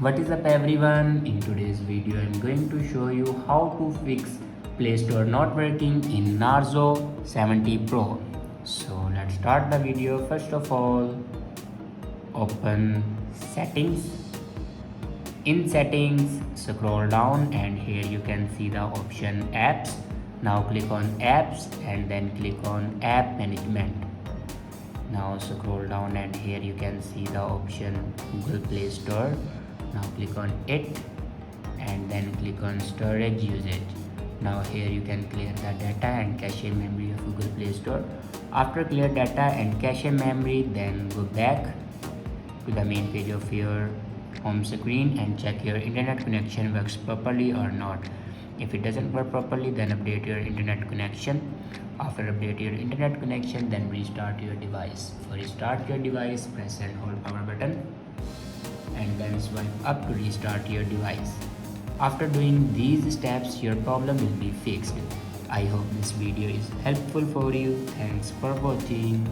What is up everyone? In today's video I'm going to show you how to fix Play Store not working in Narzo 70 Pro. So let's start the video. First of all, open settings. In settings, scroll down and here you can see the option apps. Now click on apps and then click on app management. Now scroll down and here you can see the option Google Play Store. Now click on it and then click on storage usage. Now here you can clear the data and cache memory of Google Play Store. After clear data and cache memory, then go back to the main page of your home screen and check your internet connection works properly or not. If it doesn't work properly, then update your internet connection. After update your internet connection, then restart your device. For restart your device, press and hold power button and then swipe up to restart your device. After doing these steps, your problem will be fixed. I hope this video is helpful for you. Thanks for watching.